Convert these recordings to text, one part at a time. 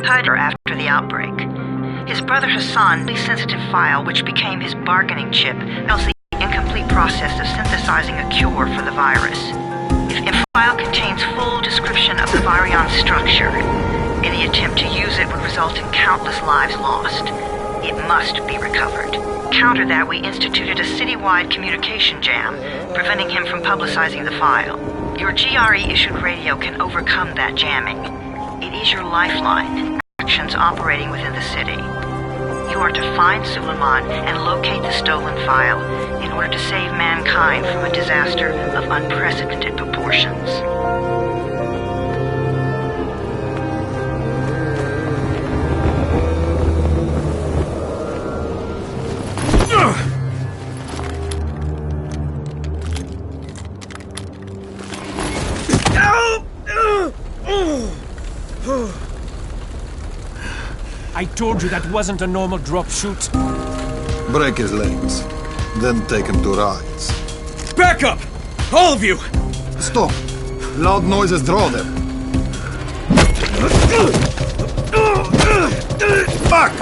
Hyder after the outbreak. His brother Hassan, the sensitive file which became his bargaining chip, tells the incomplete process of synthesizing a cure for the virus. If the file contains full description of the virion structure, any attempt to use it would result in countless lives lost. It must be recovered. To counter that, we instituted a citywide communication jam, preventing him from publicizing the file. Your GRE-issued radio can overcome that jamming. It is your lifeline, actions operating within the city. You are to find Suleiman and locate the stolen file in order to save mankind from a disaster of unprecedented proportions. I told you that wasn't a normal drop shoot. Break his legs, then take him to rides. Back up! All of you! Stop! Loud noises draw them. Back!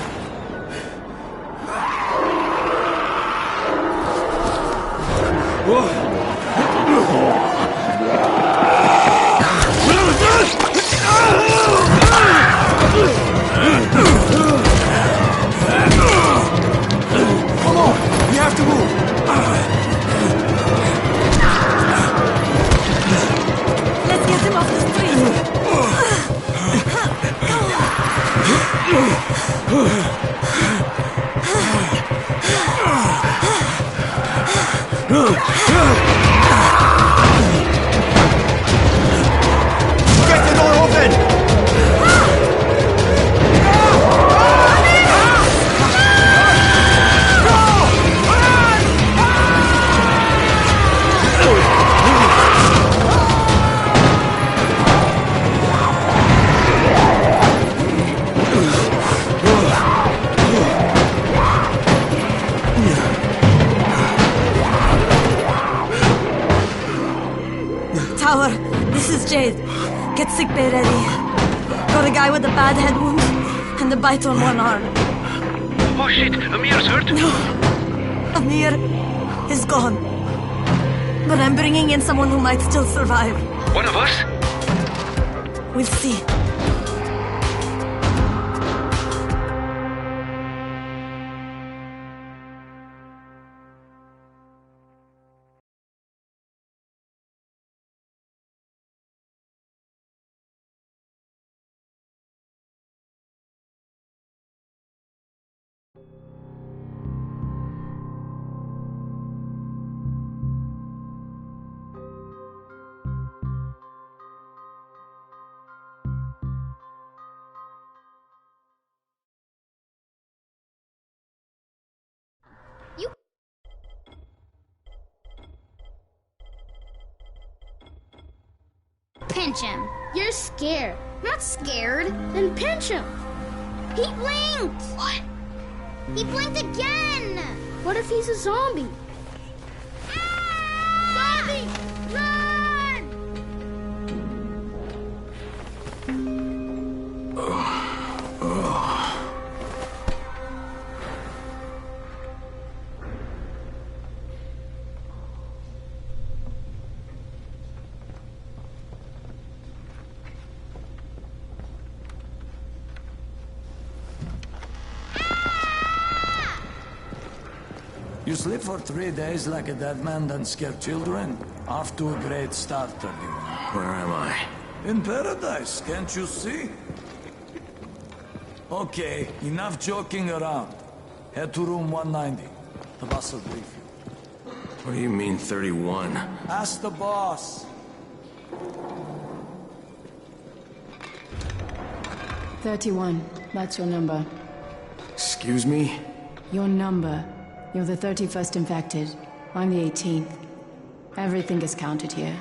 Come on! We have to move! Let's get him off the street! Get the door open! Tower, this is Jade. Get sickbay ready. Got a guy with a bad head wound and a bite on one arm. Oh shit, Amir's hurt? No, Amir is gone. But I'm bringing in someone who might still survive. One of us? We'll see. Pinch him. You're scared. I'm not scared. Then pinch him. He blinked. What? He blinked again. What if he's a zombie? Ah! Zombie! Run! You sleep for 3 days like a dead man, then scare children? Off to a great start, 31. Where am I? In paradise, can't you see? Okay, enough joking around. Head to room 190. The boss will brief you. What do you mean, 31? Ask the boss. 31. That's your number. Excuse me? Your number. You're the 31st infected. I'm the 18th. Everything is counted here.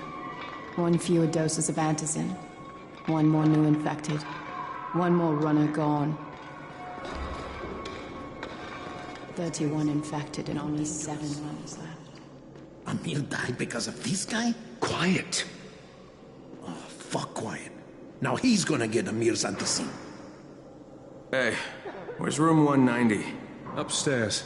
1 fewer doses of antizin. 1 more new infected. 1 more runner gone. 31 infected and only 7 runners left. Amir died because of this guy? Quiet. Oh, fuck quiet. Now he's gonna get Amir's antizin. Hey, where's room 190? Upstairs.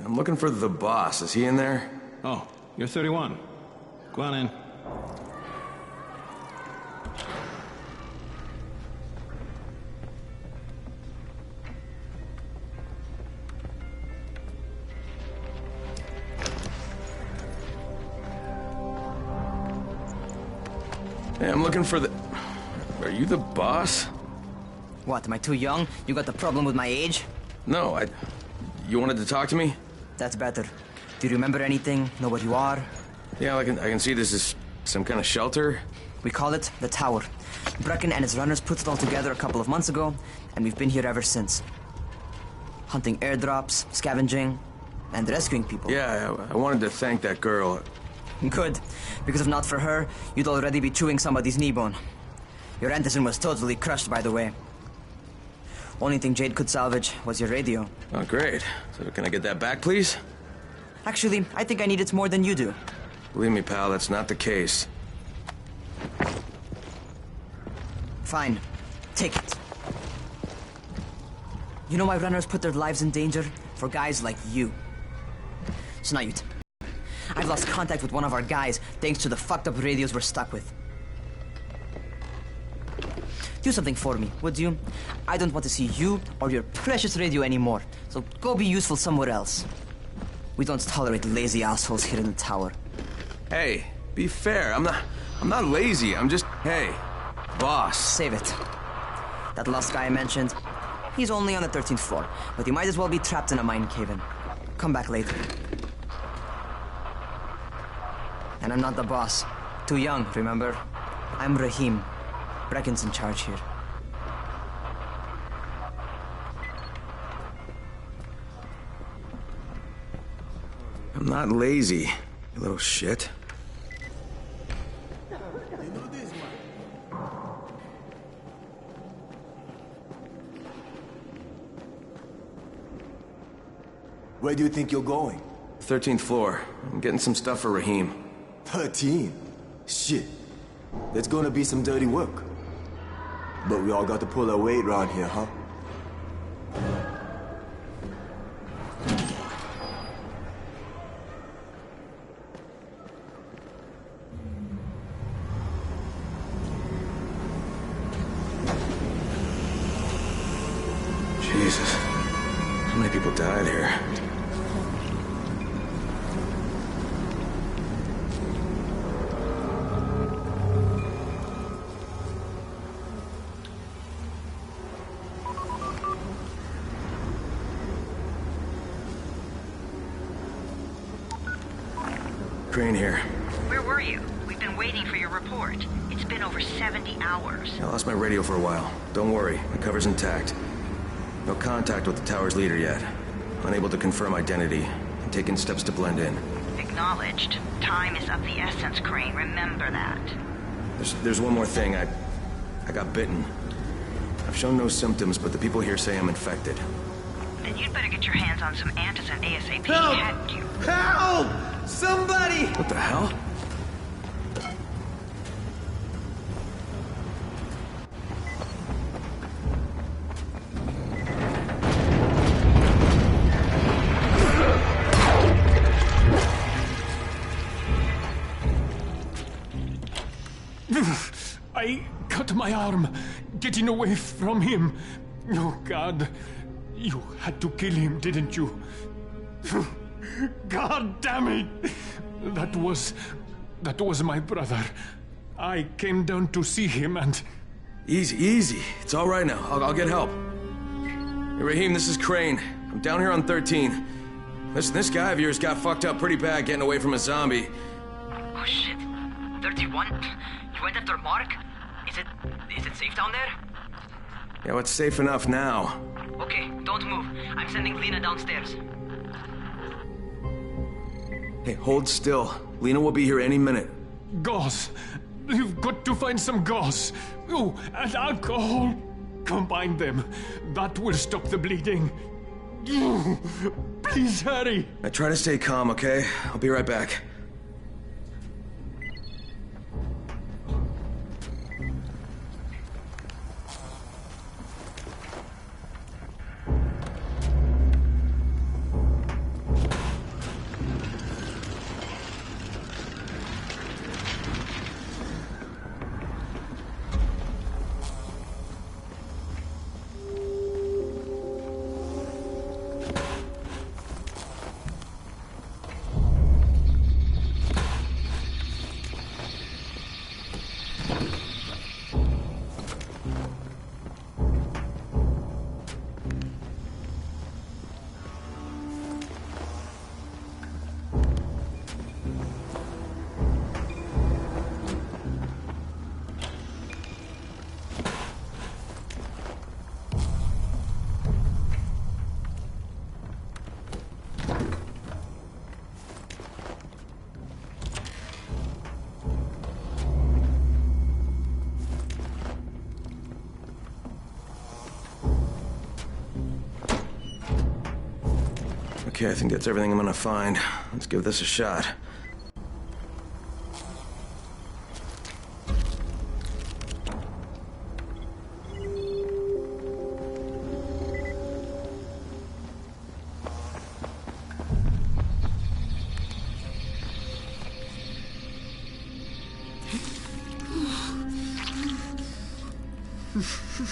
I'm looking for the boss. Is he in there? Oh, you're 31. Go on in. Hey, I'm looking for the... Are you the boss? What, am I too young? You got the problem with my age? No, You wanted to talk to me? That's better. Do you remember anything? Know what you are? Yeah, I can see this is some kind of shelter. We call it the Tower. Brecken and his runners put it all together a couple of months ago, and we've been here ever since. Hunting airdrops, scavenging, and rescuing people. Yeah, I wanted to thank that girl. Good, because if not for her, you'd already be chewing somebody's knee bone. Your Anderson was totally crushed, by the way. Only thing Jade could salvage was your radio. Oh, great. So can I get that back, please? Actually, I think I need it more than you do. Believe me, pal, that's not the case. Fine. Take it. You know why runners put their lives in danger? For guys like you. So now I've lost contact with one of our guys thanks to the fucked up radios we're stuck with. Do something for me, would you? I don't want to see you or your precious radio anymore, so go be useful somewhere else. We don't tolerate lazy assholes here in the Tower. Hey, be fair. I'm not lazy. I'm just... Hey, boss. Save it. That last guy I mentioned, he's only on the 13th floor, but he might as well be trapped in a mine cave-in. Come back later. And I'm not the boss. Too young, remember? I'm Rahim. Brecken's in charge here. I'm not lazy, you little shit. Where do you think you're going? 13th floor. I'm getting some stuff for Rahim. 13? Shit. There's gonna be some dirty work. But we all got to pull our weight around here, huh? Jesus. How many people died here? Crane here. Where were you? We've been waiting for your report. It's been over 70 hours. I lost my radio for a while. Don't worry, my cover's intact. No contact with the tower's leader yet. Unable to confirm identity. I'm taking steps to blend in. Acknowledged. Time is of the essence, Crane. Remember that. There's one more thing. I got bitten. I've shown no symptoms, but the people here say I'm infected. Then you'd better get your hands on some antizin ASAP. Help! Hadn't you? Help! Somebody! What the hell? I cut my arm, getting away from him. Oh, God. You had to kill him, didn't you? God damn it! That was my brother. I came down to see him and... Easy. It's all right now. I'll get help. Hey, Rahim, this is Crane. I'm down here on 13. Listen, this guy of yours got fucked up pretty bad getting away from a zombie. Oh, shit. 31? You went after Mark? Is it safe down there? Yeah, well, it's safe enough now. Okay, don't move. I'm sending Lena downstairs. Hey, hold still. Lena will be here any minute. Gauze. You've got to find some gauze. Oh, and alcohol. Combine them. That will stop the bleeding. Please hurry. I try to stay calm, okay? I'll be right back. Okay, I think that's everything I'm gonna find. Let's give this a shot.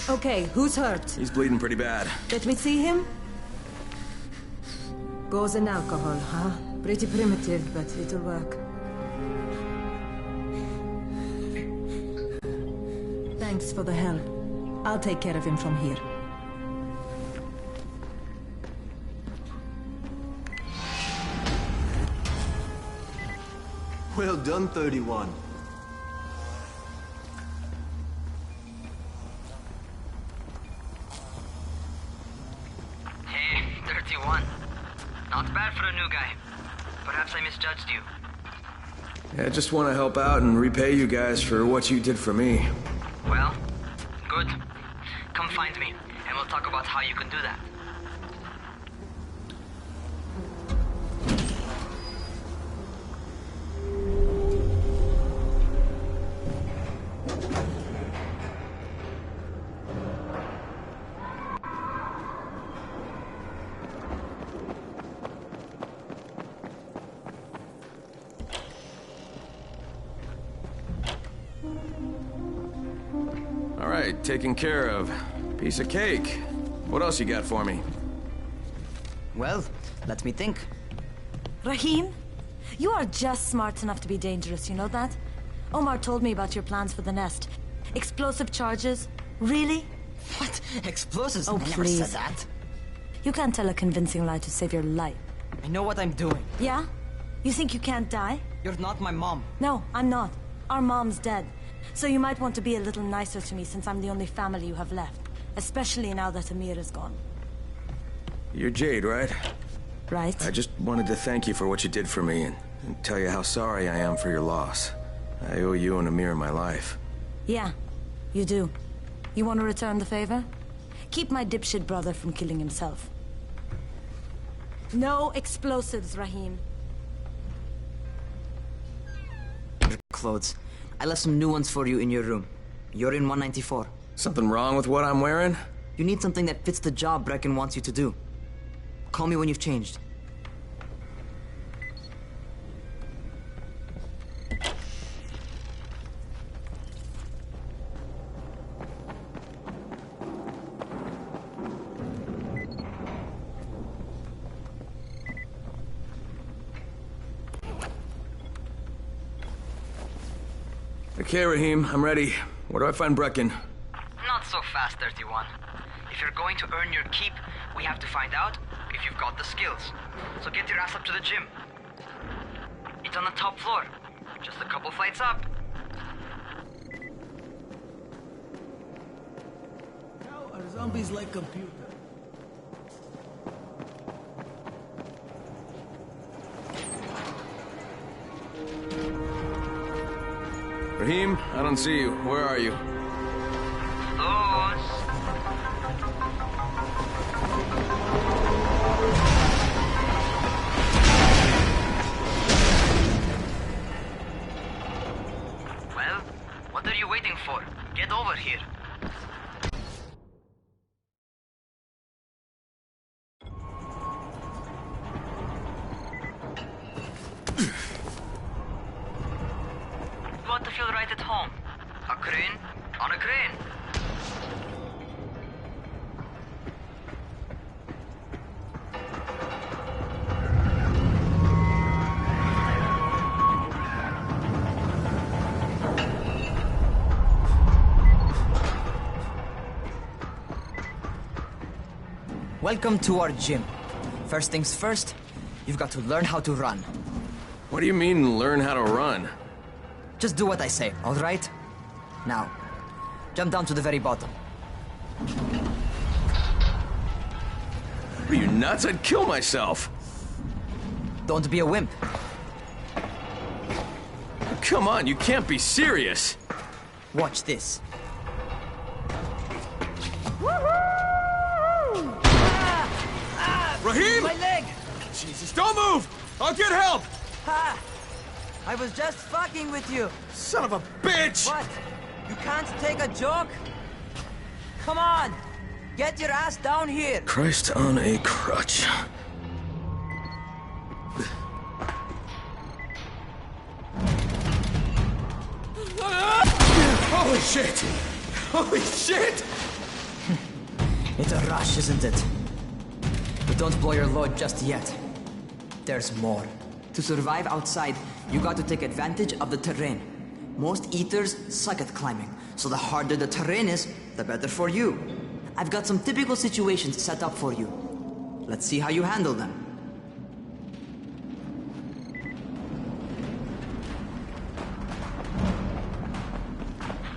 Okay, who's hurt? He's bleeding pretty bad. Let me see him. Gauze and alcohol, huh? Pretty primitive, but it'll work. Thanks for the help. I'll take care of him from here. Well done, 31. Hey, 31. Not bad for a new guy. Perhaps I misjudged you. Yeah, I just want to help out and repay you guys for what you did for me. Well, good. Come find me, and we'll talk about how you can do that. All right, taken care of. Piece of cake. What else you got for me? Well, let me think. Rahim, you are just smart enough to be dangerous, you know that? Omar told me about your plans for the nest. Explosive charges? Really? What? Explosives? Oh, I never please. said that. You can't tell a convincing lie to save your life. I know what I'm doing. Yeah? You think you can't die? You're not my mom. No, I'm not. Our mom's dead. So you might want to be a little nicer to me since I'm the only family you have left. Especially now that Amir is gone. You're Jade, right? Right. I just wanted to thank you for what you did for me and tell you how sorry I am for your loss. I owe you and Amir my life. Yeah, you do. You want to return the favor? Keep my dipshit brother from killing himself. No explosives, Rahim. Clothes. I left some new ones for you in your room. You're in 194. Something wrong with what I'm wearing? You need something that fits the job Brecken wants you to do. Call me when you've changed. Okay, Rahim, I'm ready. Where do I find Brecken? Not so fast, 31. If you're going to earn your keep, we have to find out if you've got the skills. So get your ass up to the gym. It's on the top floor. Just a couple flights up. How are zombies like computers? Rahim, I don't see you. Where are you? Those. over here. You want to feel right at home? A crane on a crane. Welcome to our gym. First things first, you've got to learn how to run. What do you mean, learn how to run? Just do what I say, all right? Now, jump down to the very bottom. Are you nuts? I'd kill myself. Don't be a wimp. Come on, you can't be serious. Watch this. Raheem! My leg! Jesus, don't move! I'll get help! Ha! I was just fucking with you. Son of a bitch! What? You can't take a joke? Come on! Get your ass down here! Christ on a crutch. Holy shit! Holy shit! It's a rush, isn't it? But don't blow your load just yet. There's more. To survive outside, you got to take advantage of the terrain. Most eaters suck at climbing, so the harder the terrain is, the better for you. I've got some typical situations set up for you. Let's see how you handle them.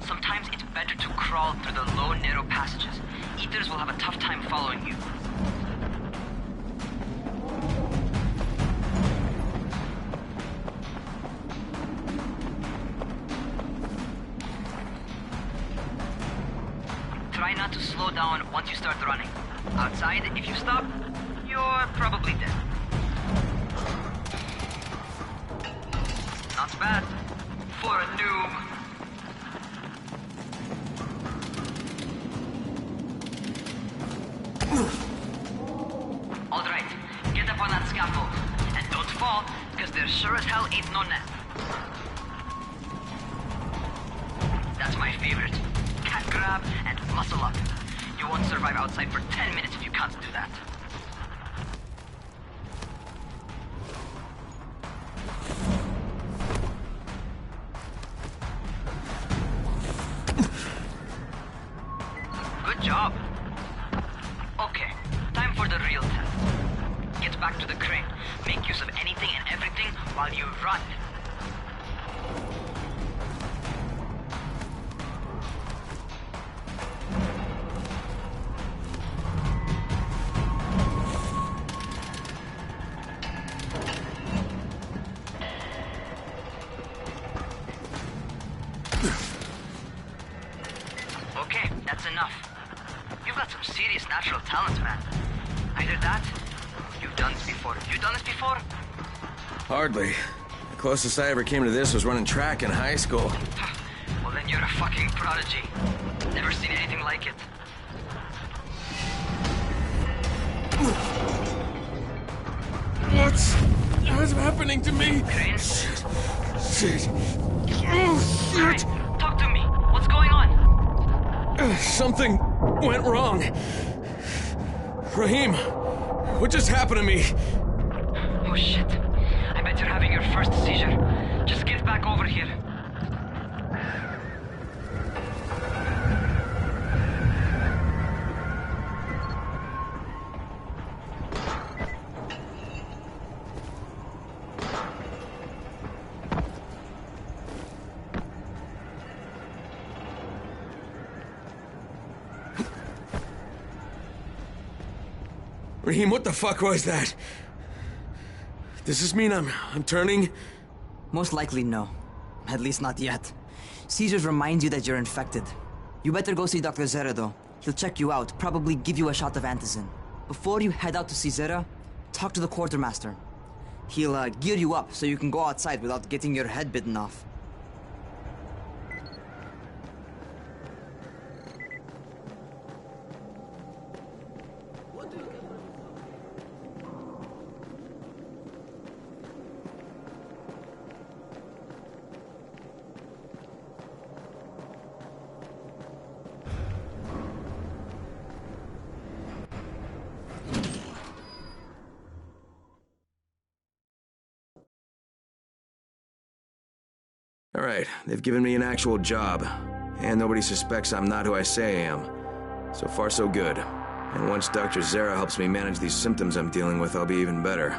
Sometimes it's better to crawl through the low, narrow passages. Eaters will have a tough time following you. Try not to slow down once you start running. Outside, if you stop, you're probably dead. Not bad for a noob. All right, get up on that scaffold. And don't fall, because there sure as hell ain't no net. That's my favorite. Cat grab and muscle up. You won't survive outside for 10 minutes if you can't do that. Good job. Okay, time for the real test. Get back to the crane. Make use of anything and everything while you run. Okay, that's enough. You've got some serious natural talent, man. Either that, you've done this before. You done this before? Hardly. The closest I ever came to this was running track in high school. Well, then you're a fucking prodigy. Never seen anything like it. What's happening to me? Crane? Shit. Oh, shit. Crane, talk to me. What's going on? Something went wrong. Raheem, what just happened to me? Oh shit. I bet you're having your first seizure. Just get back over here. Raheem, what the fuck was that? Does this mean I'm turning? Most likely no. At least not yet. Seizures remind you that you're infected. You better go see Dr. Zera though. He'll check you out, probably give you a shot of antizin. Before you head out to see Zera, talk to the quartermaster. He'll gear you up so you can go outside without getting your head bitten off. Alright, they've given me an actual job. And nobody suspects I'm not who I say I am. So far, so good. And once Dr. Zara helps me manage these symptoms I'm dealing with, I'll be even better.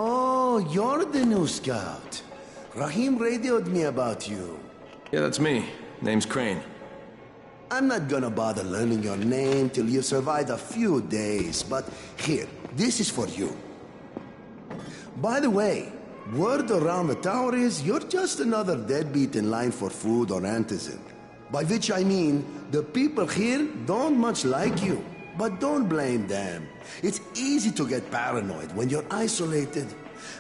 Oh, you're the new scout. Rahim radioed me about you. Yeah, that's me. Name's Crane. I'm not gonna bother learning your name till you survive a few days, but here, this is for you. By the way, word around the tower is you're just another deadbeat in line for food or antizin. By which I mean, the people here don't much like you. But don't blame them. It's easy to get paranoid when you're isolated.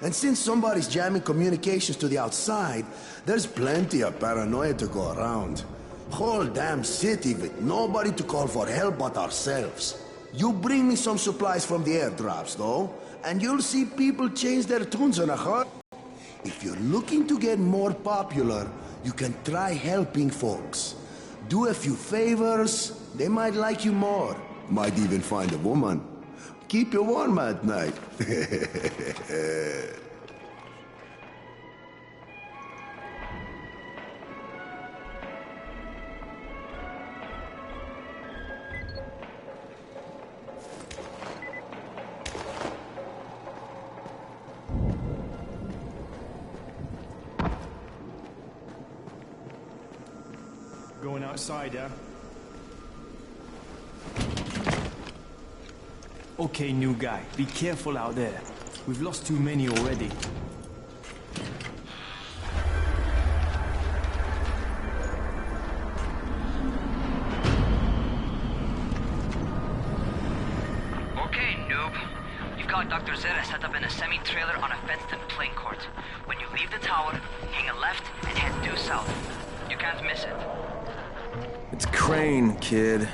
And since somebody's jamming communications to the outside, there's plenty of paranoia to go around. Whole damn city with nobody to call for help but ourselves. You bring me some supplies from the airdrops, though, and you'll see people change their tunes in a heart. If you're looking to get more popular, you can try helping folks. Do a few favors, they might like you more. Might even find a woman. Keep you warm at night. Going outside, yeah? Okay, new guy, be careful out there. We've lost too many already. Okay, noob. You've got Dr. Zara set up in a semi-trailer on a fenced-in playing court. When you leave the tower, hang a left and head due south. You can't miss it. It's Crane, kid.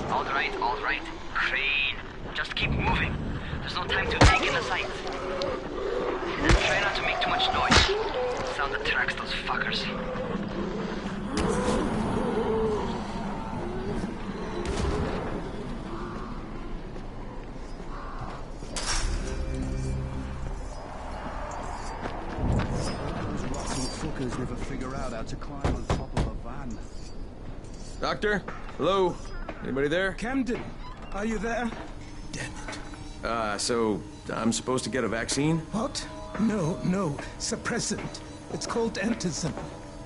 All right, Crane. Just keep moving. There's no time to take in the sight. And try not to make too much noise. Sound attracts those fuckers. Those rotten fuckers never figure out how to climb on top of a van. Doctor? Hello? Anybody there? Camden, are you there? So I'm supposed to get a vaccine? What? No. Suppressant. It's called antizin.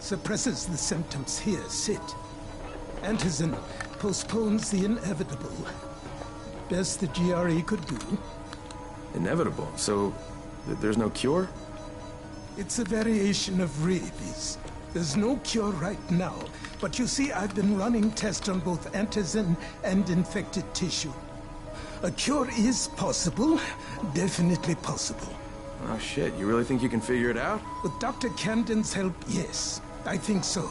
Suppresses the symptoms. Here, sit. Antizin postpones the inevitable. Best the GRE could do. Inevitable? So there's no cure? It's a variation of rabies. There's no cure right now, but you see, I've been running tests on both antizin and infected tissue. A cure is possible, definitely possible. Oh shit, you really think you can figure it out? With Dr. Camden's help, yes, I think so.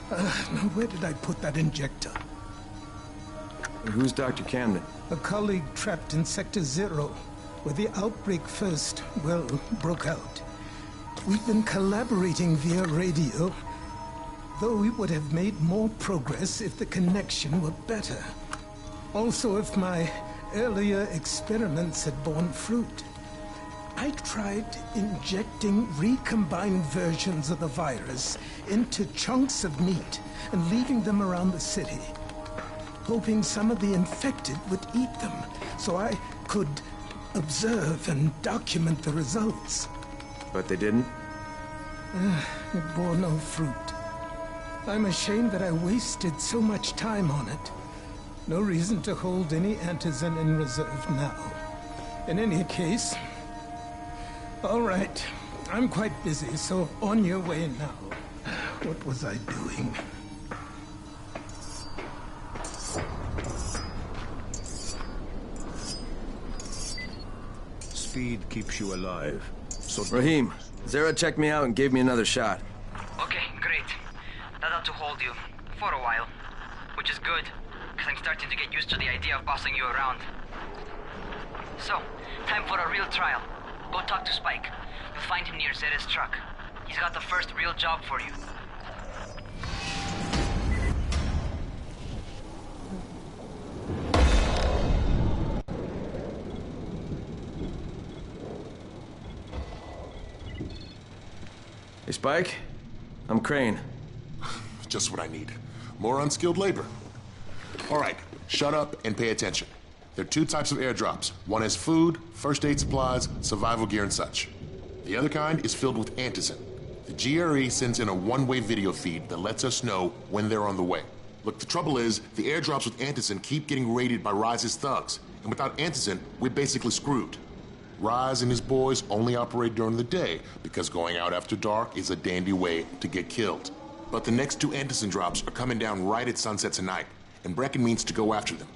Now where did I put that injector? Who's Dr. Camden? A colleague trapped in Sector 0, where the outbreak first, well, broke out. We've been collaborating via radio, though we would have made more progress if the connection were better. Also, if my earlier experiments had borne fruit. I tried injecting recombined versions of the virus into chunks of meat and leaving them around the city, hoping some of the infected would eat them so I could observe and document the results. But they didn't? It bore no fruit. I'm ashamed that I wasted so much time on it. No reason to hold any antizin in reserve now. In any case, all right, I'm quite busy, so on your way now. What was I doing? feed keeps you alive. So Rahim, Zara checked me out and gave me another shot. Okay, great. That ought to hold you. For a while. Which is good, because I'm starting to get used to the idea of bossing you around. So, time for a real trial. Go talk to Spike. You'll find him near Zera's truck. He's got the first real job for you. Hey, Spike. I'm Crane. Just what I need. More unskilled labor. All right, shut up and pay attention. There are two types of airdrops. One is food, first aid supplies, survival gear and such. The other kind is filled with antizin. The GRE sends in a one-way video feed that lets us know when they're on the way. Look, the trouble is, the airdrops with antizin keep getting raided by Rise's thugs. And without antizin, we're basically screwed. Rise and his boys only operate during the day because going out after dark is a dandy way to get killed. But the next two antizin drops are coming down right at sunset tonight, and Brecken means to go after them.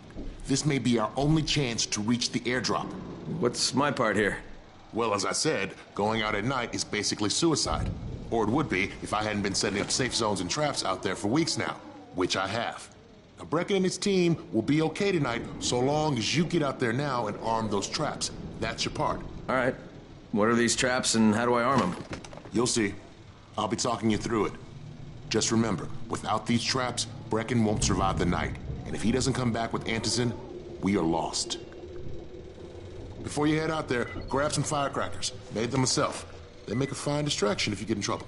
This may be our only chance to reach the airdrop. What's my part here? Well, as I said, going out at night is basically suicide. Or it would be if I hadn't been setting up safe zones and traps out there for weeks now, which I have. Now, Brecken and his team will be okay tonight so long as you get out there now and arm those traps. That's your part. All right. What are these traps and how do I arm them? You'll see. I'll be talking you through it. Just remember, without these traps, Brecken won't survive the night. And if he doesn't come back with antizin, we are lost. Before you head out there, grab some firecrackers. Made them myself. They make a fine distraction if you get in trouble.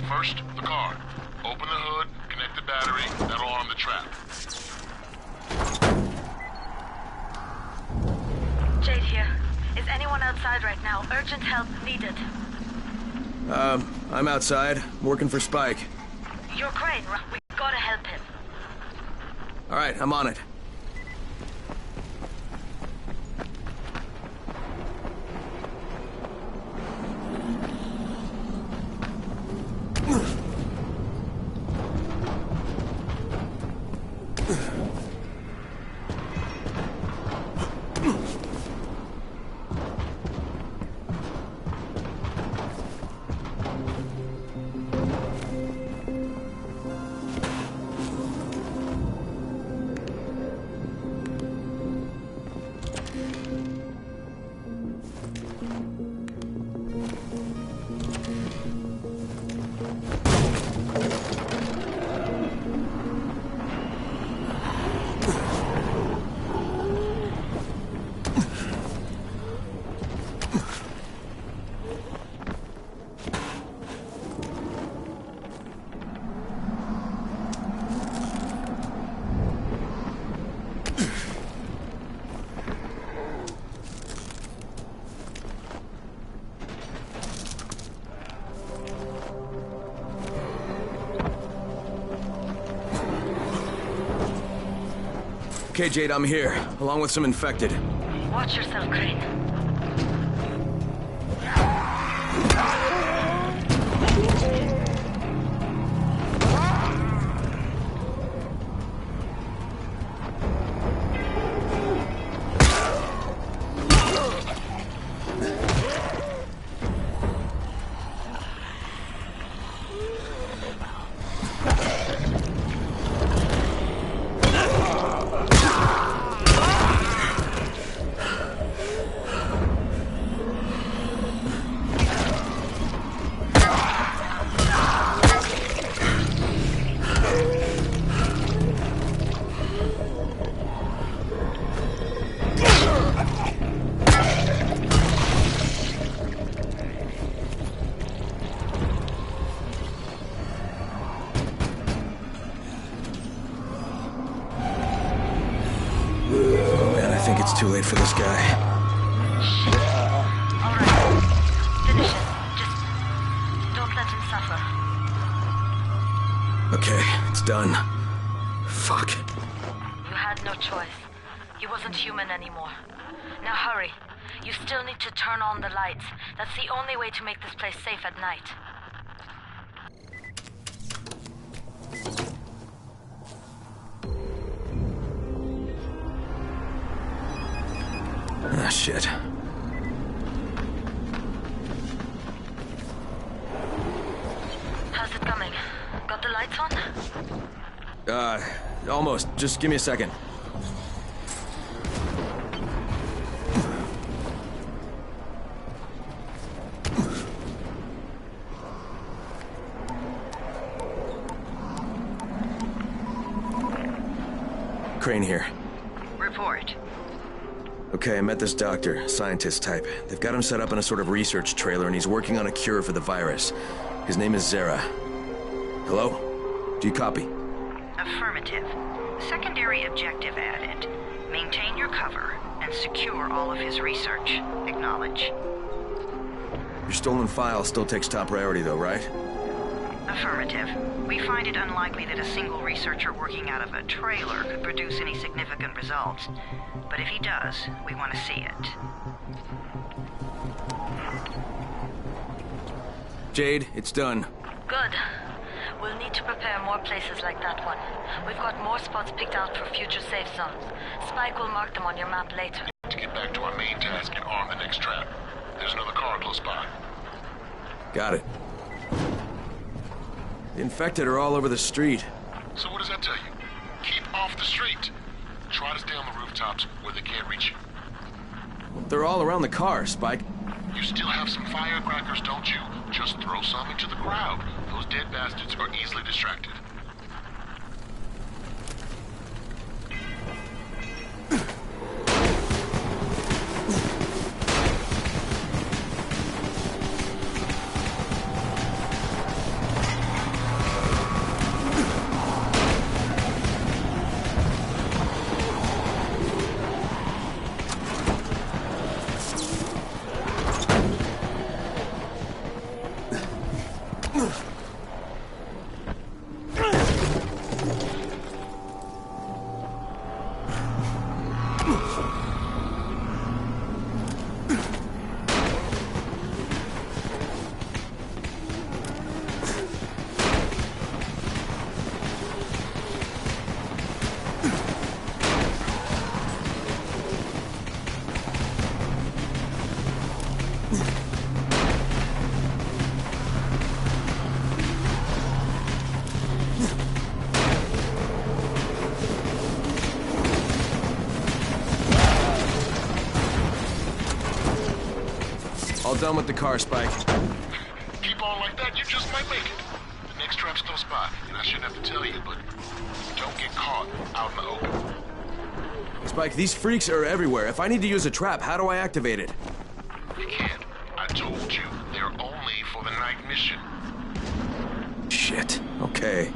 First, the car. Open the hood, connect the battery, that'll arm the trap. Jade here. Is anyone outside right now? Urgent help needed. I'm outside, working for Spike. You're Crane. We gotta help him. All right, I'm on it. Okay, Jade, I'm here, along with some infected. Watch yourself, Crane. I think it's too late for this guy. Alright. Finish it. Just don't let him suffer. Okay, it's done. Fuck. You had no choice. He wasn't human anymore. Now hurry. You still need to turn on the lights. That's the only way to make this place safe at night. Ah, shit. How's it coming? Got the lights on? Almost. Just give me a second. Crane here. Report. Okay, I met this doctor, scientist type. They've got him set up in a sort of research trailer, and he's working on a cure for the virus. His name is Zera. Hello? Do you copy? Affirmative. Secondary objective added. Maintain your cover and secure all of his research. Acknowledge. Your stolen file still takes top priority, though, right? Affirmative. We find it unlikely that a single researcher working out of a trailer could produce any significant results. But if he does, we want to see it. Jade, it's done. Good. We'll need to prepare more places like that one. We've got more spots picked out for future safe zones. Spike will mark them on your map later. To get back to our main task and arm the next trap. There's another car close by. Got it. The infected are all over the street. So what does that tell you? Keep off the street. Try to stay on the rooftops where they can't reach you. They're all around the car, Spike. You still have some firecrackers, don't you? Just throw some into the crowd. Those dead bastards are easily distracted. All done with the car, Spike. Keep on like that, you just might make it. The next trap's close by, and I shouldn't have to tell you, but don't get caught out in the open. Spike, these freaks are everywhere. If I need to use a trap, how do I activate it? You can't. I told you, they're only for the night mission. Shit. Okay.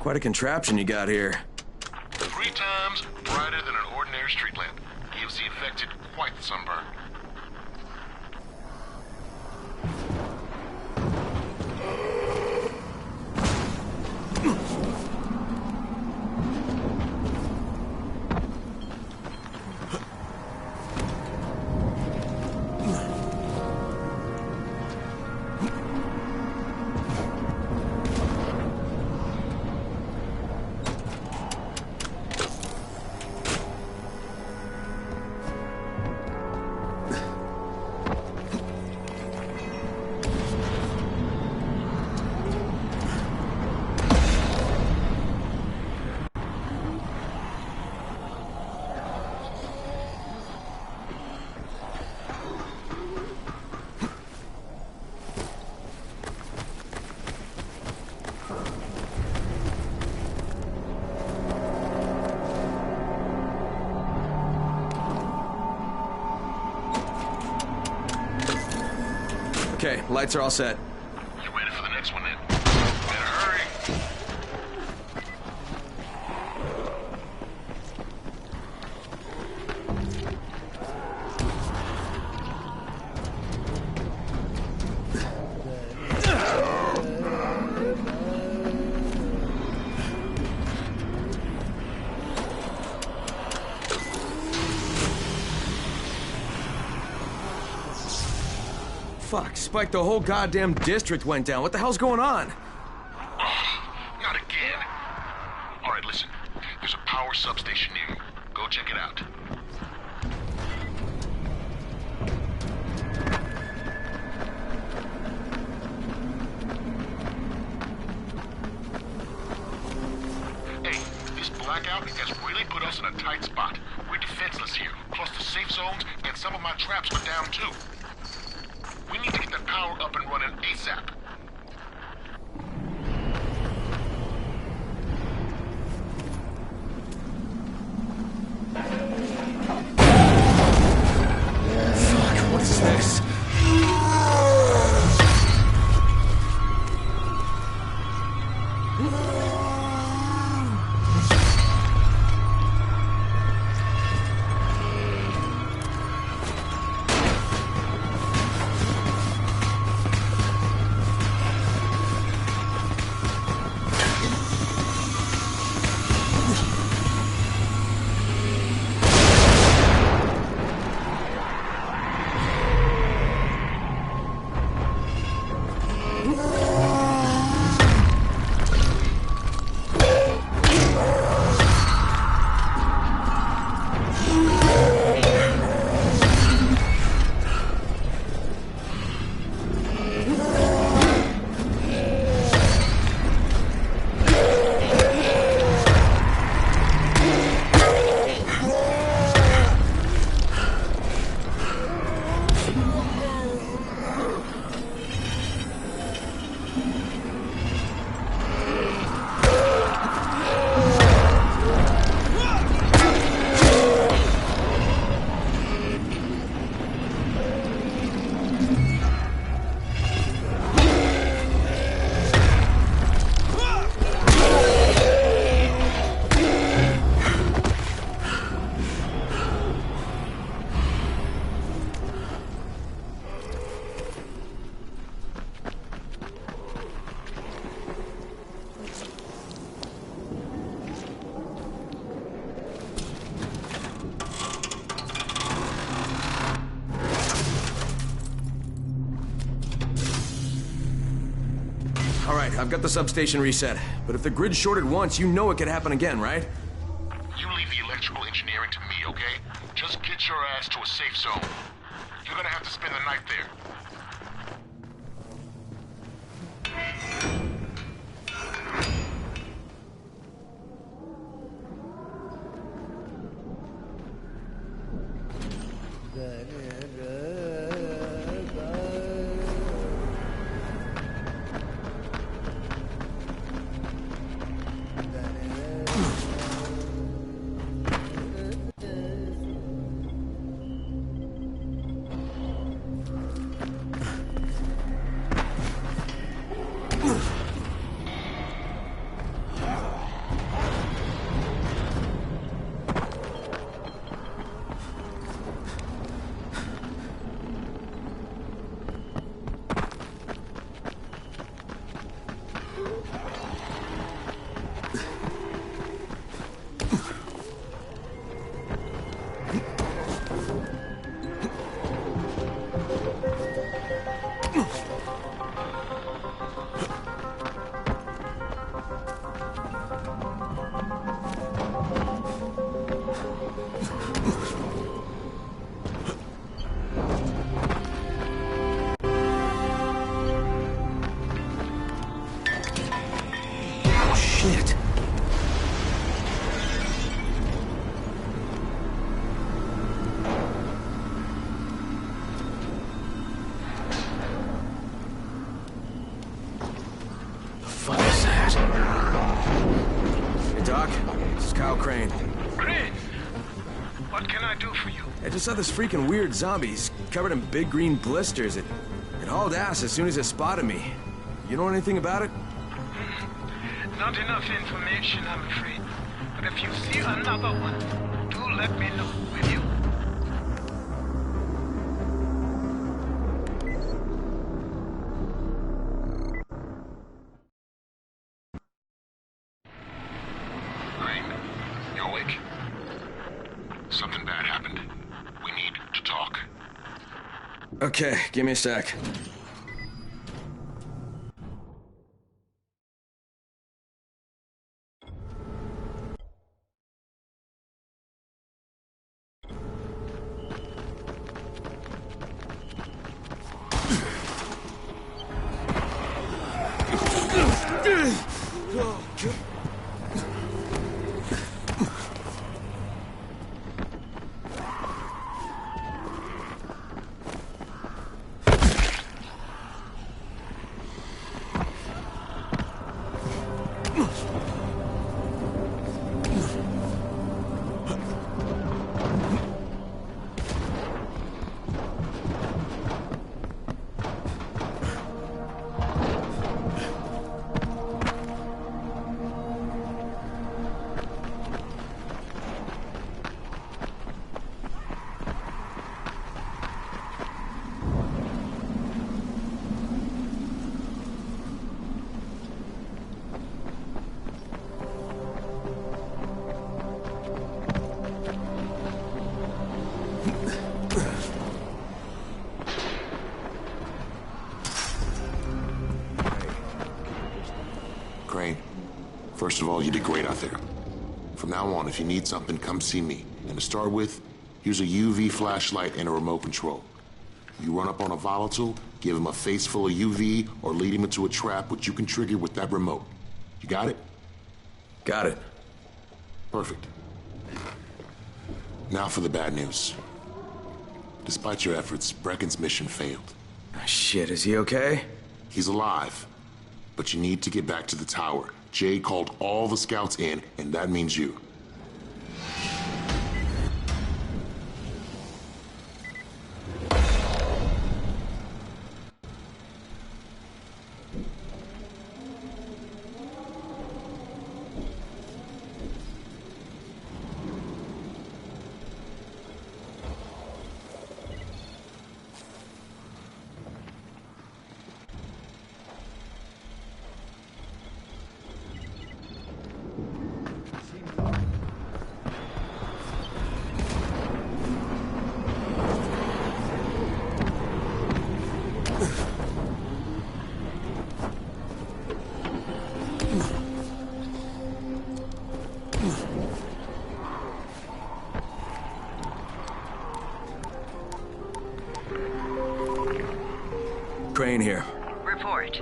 Quite a contraption you got here. 3 times brighter than an ordinary street lamp. Gives the infected quite the sunburn. Okay, lights are all set. You ready for the next one then? Better hurry. Fuck, Spike, the whole goddamn district went down. What the hell's going on? Not again. All right, listen. There's a power substation near you. Go check it out. Hey, this blackout has really put us in a tight spot. We're defenseless here. Plus the safe zones and some of my traps were down too. We need to get that power up and running ASAP. Fuck, what is this? I've got the substation reset, but if the grid shorted once, you know it could happen again, right? You leave the electrical engineering to me, okay? Just get your ass to a safe zone. You're gonna have to spend the night there. I just saw this freaking weird zombie. He's covered in big green blisters. It It hauled ass as soon as it spotted me. You know anything about it? Not enough information, I'm afraid. But if you see another one, do let me know, will you? Crane, you awake? Something bad happened. We need to talk. Okay, give me a sec. Crane, first of all, you did great out there. From now on, if you need something, come see me. And to start with, here's a UV flashlight and a remote control. You run up on a volatile, give him a face full of UV, or lead him into a trap which you can trigger with that remote. You got it? Got it. Perfect. Now for the bad news. Despite your efforts, Brecken's mission failed. Shit, is he okay? He's alive. But you need to get back to the tower. Jade called all the scouts in, and that means you. Crane here. Report.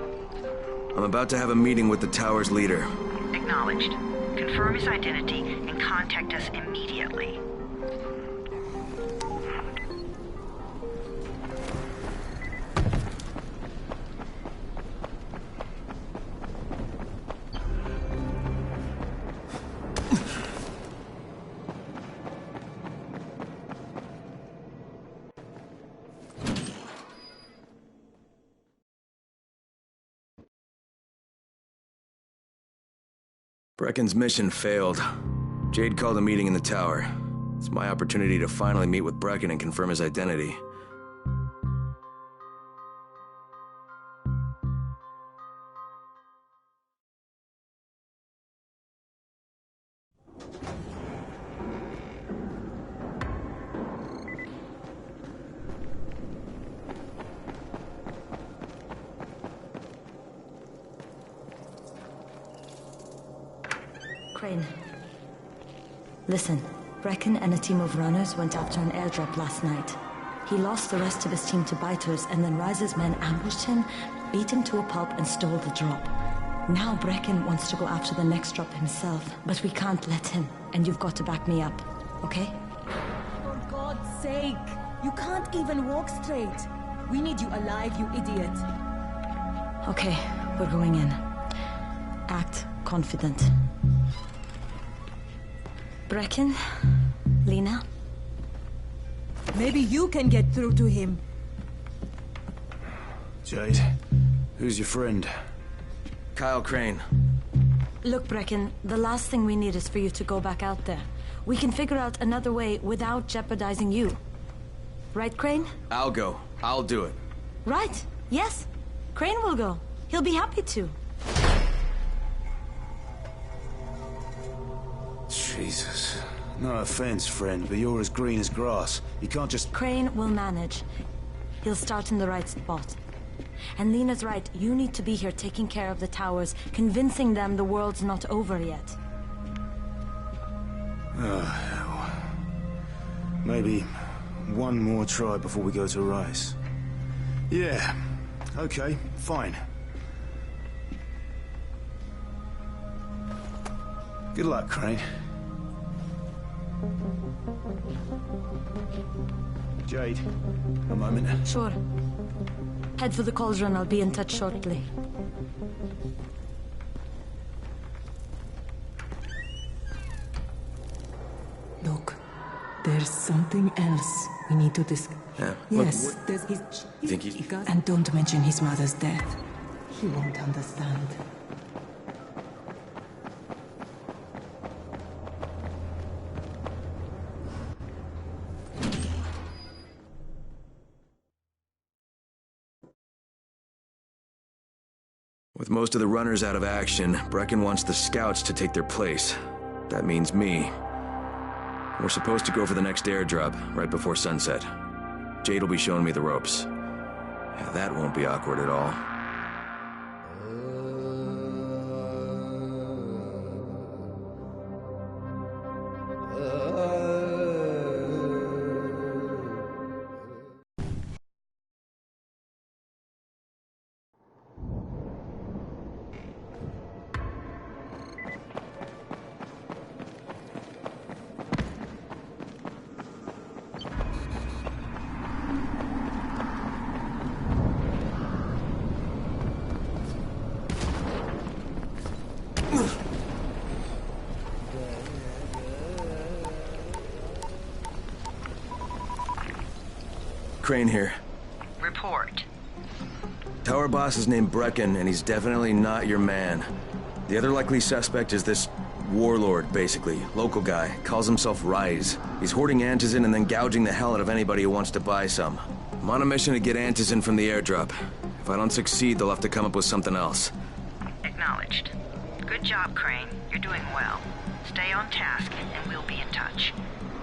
I'm about to have a meeting with the tower's leader. Acknowledged. Confirm his identity and contact us immediately. Brecken's mission failed. Jade called a meeting in the tower. It's my opportunity to finally meet with Brecken and confirm his identity. Crane. Listen, Brecken and a team of runners went after an airdrop last night. He lost the rest of his team to biters, and then Rise's men ambushed him, beat him to a pulp, and stole the drop. Now Brecken wants to go after the next drop himself, but we can't let him, and you've got to back me up, okay? For God's sake! You can't even walk straight! We need you alive, you idiot! Okay, we're going in. Act confident. Brecken? Lena? Maybe you can get through to him. Jade, who's your friend? Kyle Crane. Look, Brecken, the last thing we need is for you to go back out there. We can figure out another way without jeopardizing you. Right, Crane? I'll go. I'll do it. Right. Yes. Crane will go. He'll be happy to. Jesus. No offense, friend, but you're as green as grass. You can't just... Crane will manage. He'll start in the right spot. And Lena's right, you need to be here taking care of the towers, convincing them the world's not over yet. Oh, hell. Maybe one more try before we go to Rice. Yeah, okay, fine. Good luck, Crane. Jade, a moment. Sure. Head for the cauldron, I'll be in touch shortly. Look, there's something else we need to discuss. Yeah, Yes, there's his... You think he's... And don't mention his mother's death. He won't understand. With most of the runners out of action, Brecken wants the scouts to take their place. That means me. We're supposed to go for the next airdrop, right before sunset. Jade will be showing me the ropes. Yeah, that won't be awkward at all. Crane here. Report. Tower boss is named Brecken, and he's definitely not your man. The other likely suspect is this warlord, basically. Local guy. Calls himself Rise. He's hoarding antizin and then gouging the hell out of anybody who wants to buy some. I'm on a mission to get antizin from the airdrop. If I don't succeed, they'll have to come up with something else. Acknowledged. Good job, Crane. You're doing well. Stay on task, and we'll be in touch.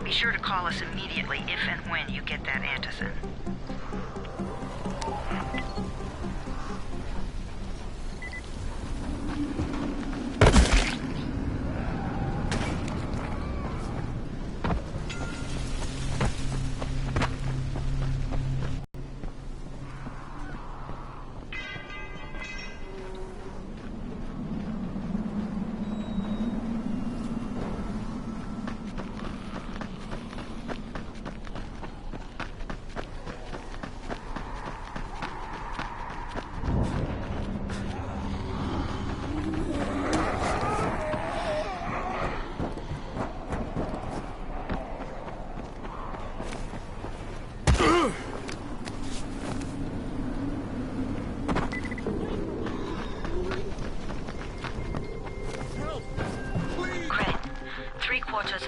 Be sure to call us immediately if and when you get that antizin.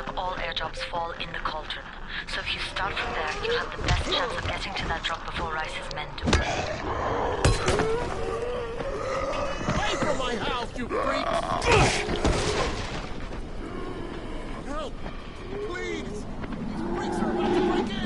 Of all airdrops fall in the cauldron. So if you start from there, you'll have the best chance of getting to that drop before Rice's men do. Away from my house, you freaks! Help! Please! These freaks are about to break in!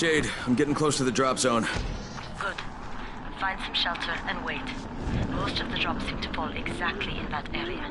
Jade, I'm getting close to the drop zone. Good. Find some shelter and wait. Most of the drops seem to fall exactly in that area.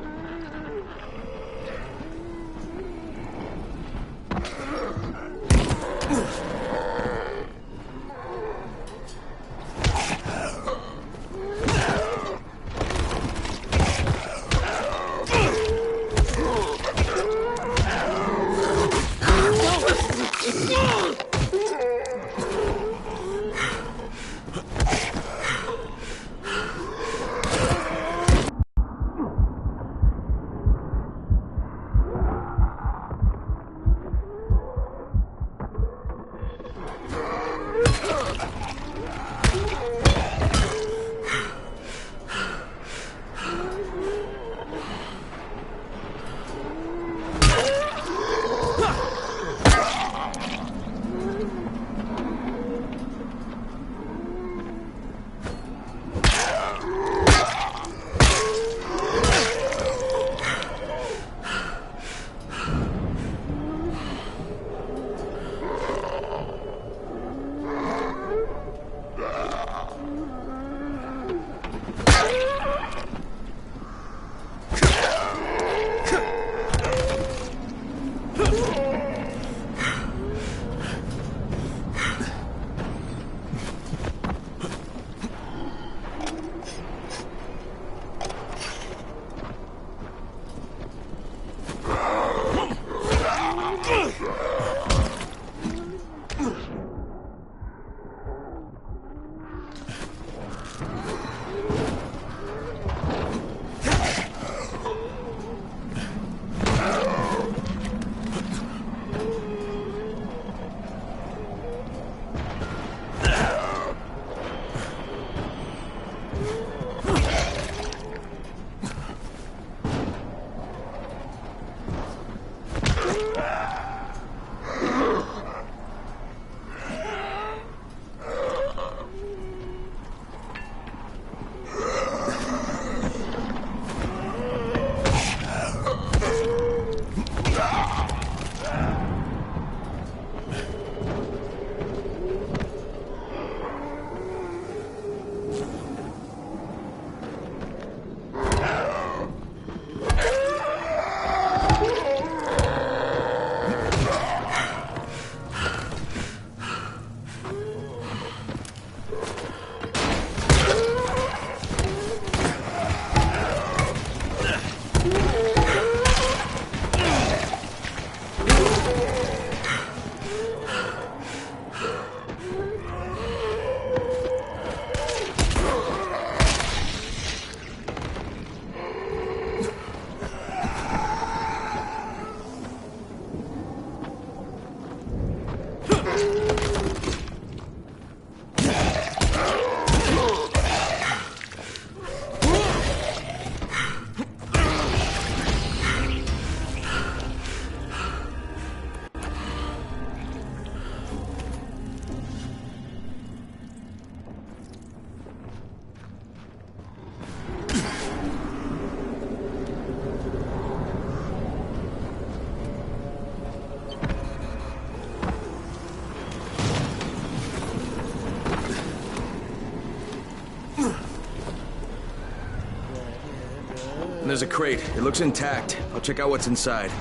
There's a crate. It looks intact. I'll check out what's inside.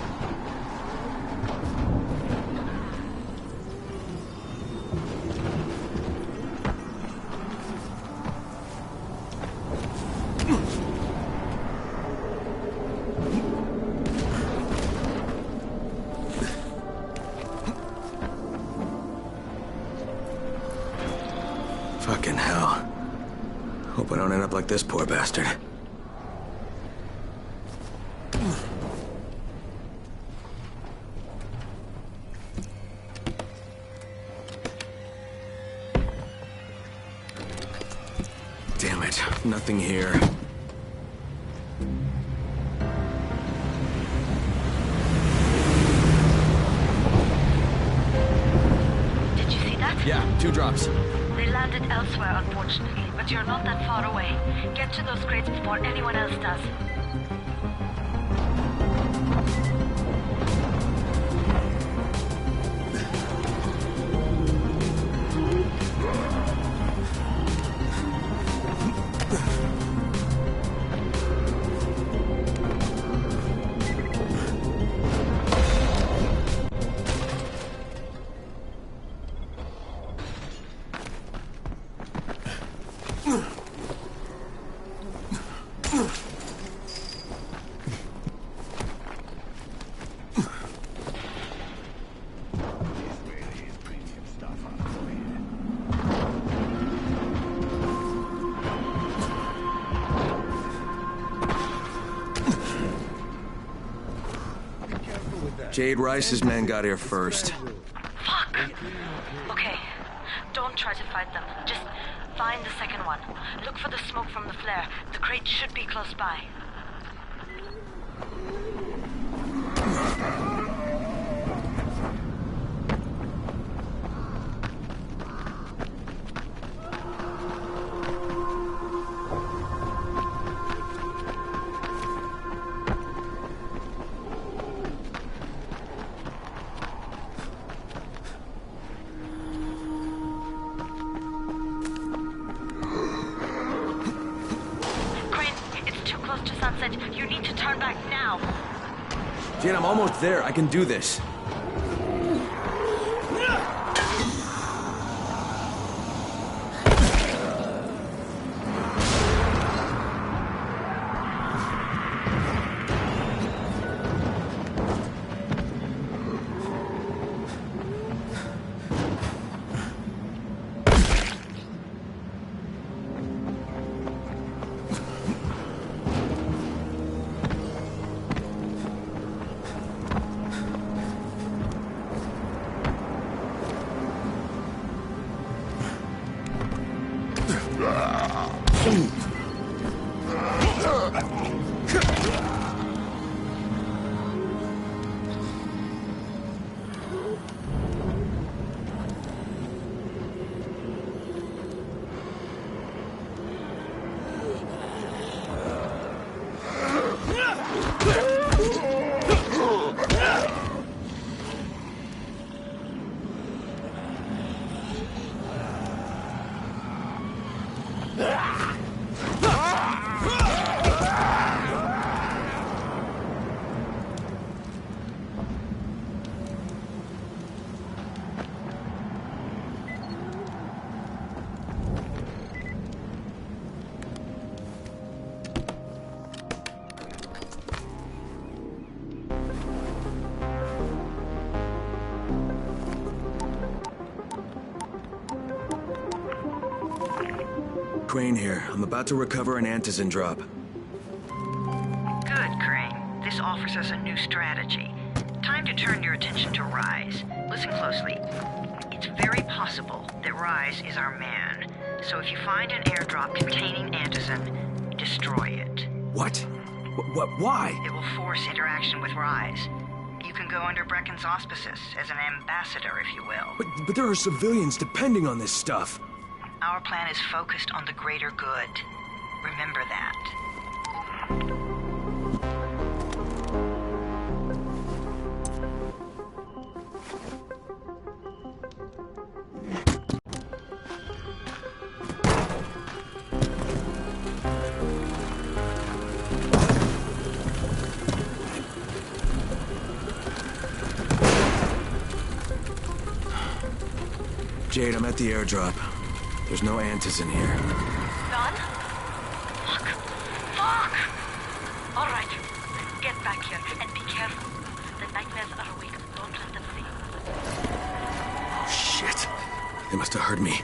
Fucking hell. Hope I don't end up like this poor bastard. Damn it, nothing here. Did you see that? Yeah, 2 drops. They landed elsewhere, unfortunately, but you're not that far away. Get to those crates before anyone else does. Jade Rice's men got here first. Fuck! Okay, don't try to fight them. Just find the second one. Look for the smoke from the flare. The crate should be close by. You need to turn back now. Jade, I'm almost there. I can do this. Crane here. I'm about to recover an antizin drop. Good, Crane. This offers us a new strategy. Time to turn your attention to Rise. Listen closely. It's very possible that Rise is our man. So if you find an airdrop containing antizin, destroy it. What? Why? It will force interaction with Rise. You can go under Brecken's auspices as an ambassador, if you will. But there are civilians depending on this stuff. Our plan is focused on the greater good. Remember that. Jade, I'm at the airdrop. There's no antizin here. None? Fuck. Fuck! Alright. Get back here and be careful. The nightmares are awake. Don't let them see you. Oh, shit. They must have heard me.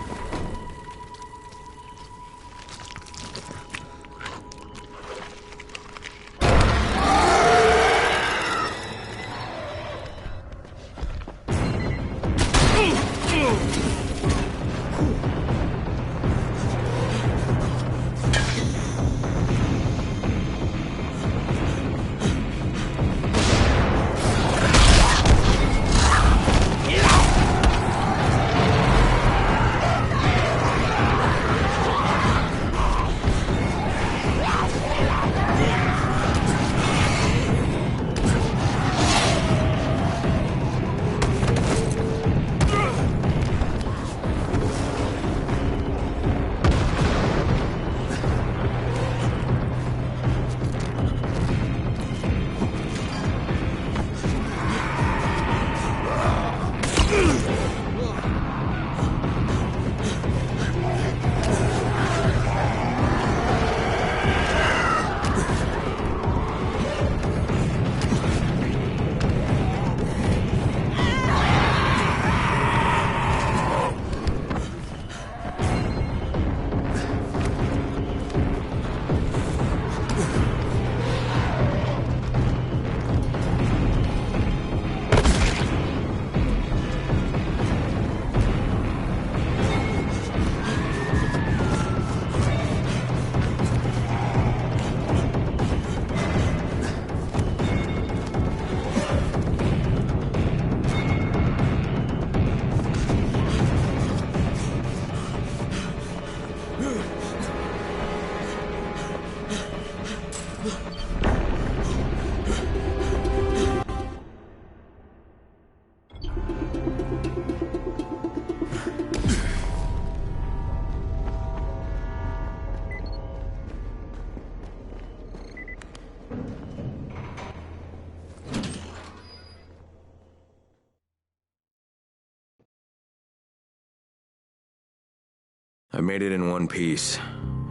I made it in one piece.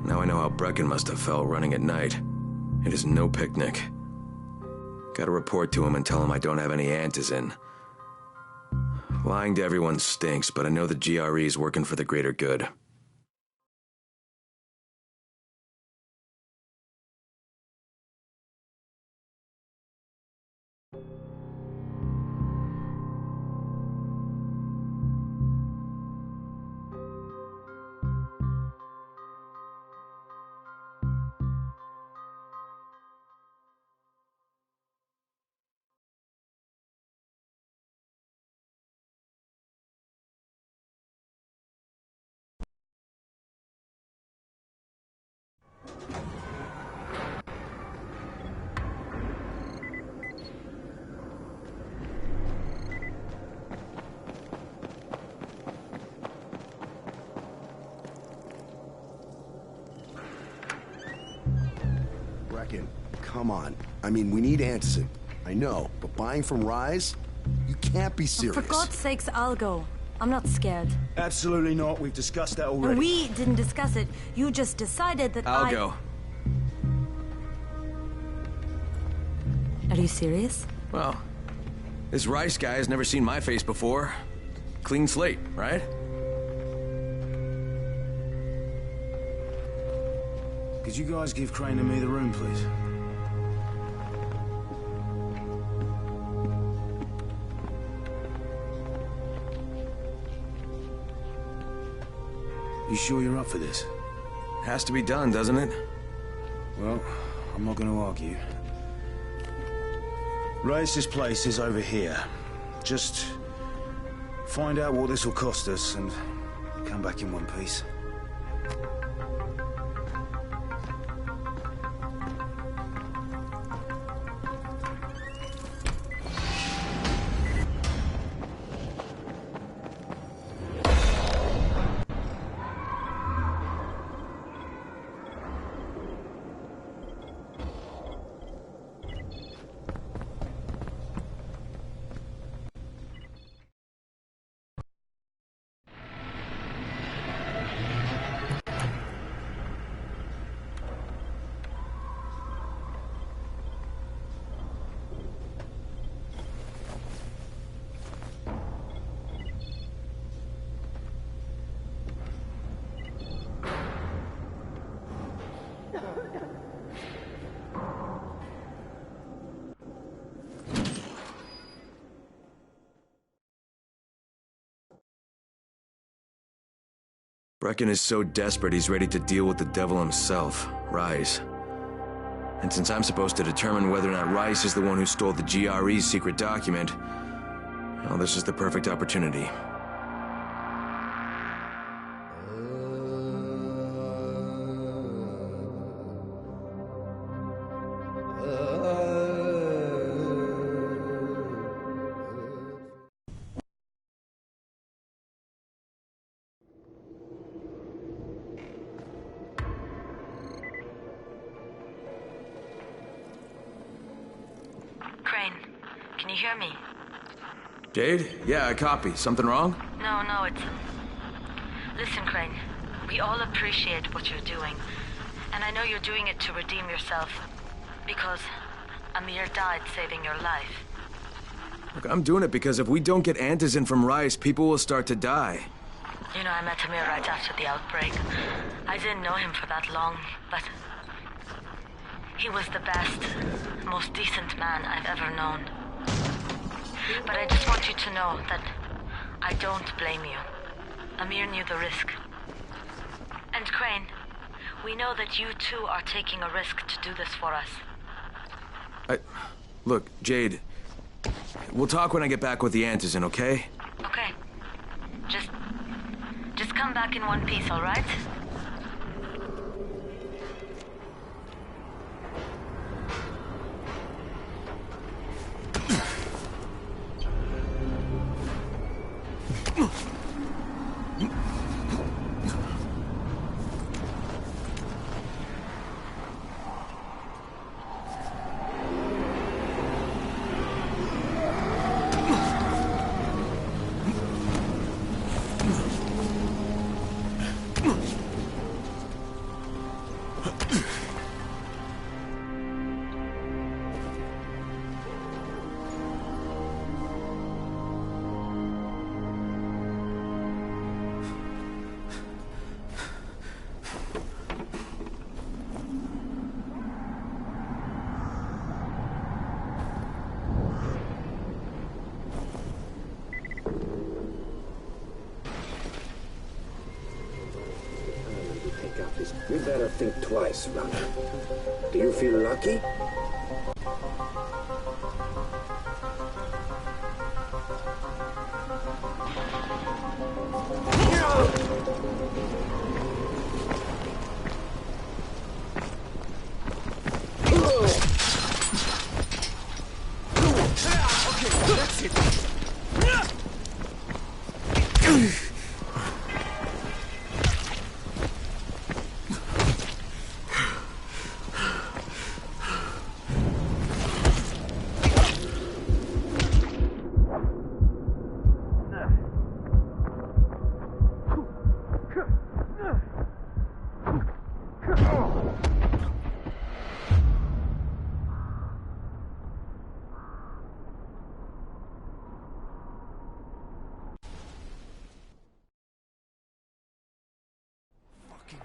Now I know how Brecken must have felt running at night. It is no picnic. Gotta report to him and tell him I don't have any antizin. Lying to everyone stinks, but I know the GRE is working for the greater good. Come on. I mean, we need antizin. I know, but buying from Rise? You can't be serious. For God's sakes, I'll go. I'm not scared. Absolutely not. We've discussed that already. And we didn't discuss it. You just decided that I'll go. Are you serious? Well, this Rice guy has never seen my face before. Clean slate, right? Could you guys give Crane and me the room, please? You sure you're up for this? Has to be done, doesn't it? Well, I'm not going to argue. Rice's place is over here. Just find out what this will cost us and come back in one piece. Brecken is so desperate he's ready to deal with the devil himself, Rise. And since I'm supposed to determine whether or not Rice is the one who stole the GRE's secret document, well, this is the perfect opportunity. Can you hear me? Jade? Yeah, I copy. Something wrong? No, it's... Listen, Crane. We all appreciate what you're doing. And I know you're doing it to redeem yourself. Because Amir died saving your life. Look, I'm doing it because if we don't get antizin from Rice, people will start to die. You know, I met Amir right after the outbreak. I didn't know him for that long, but... he was the best, most decent man I've ever known. But I just want you to know that I don't blame you. Amir knew the risk. And Crane, we know that you too are taking a risk to do this for us. Look, Jade, we'll talk when I get back with the antizin, okay? Okay. Just come back in one piece, all right? You better think twice, runner. Do you feel lucky? Okay, that's it.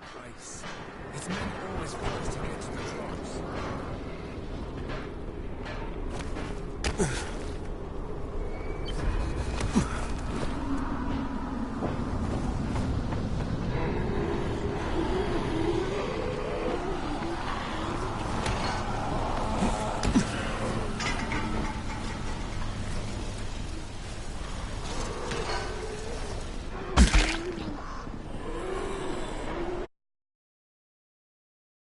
Christ. It's men always want us to get to the drops.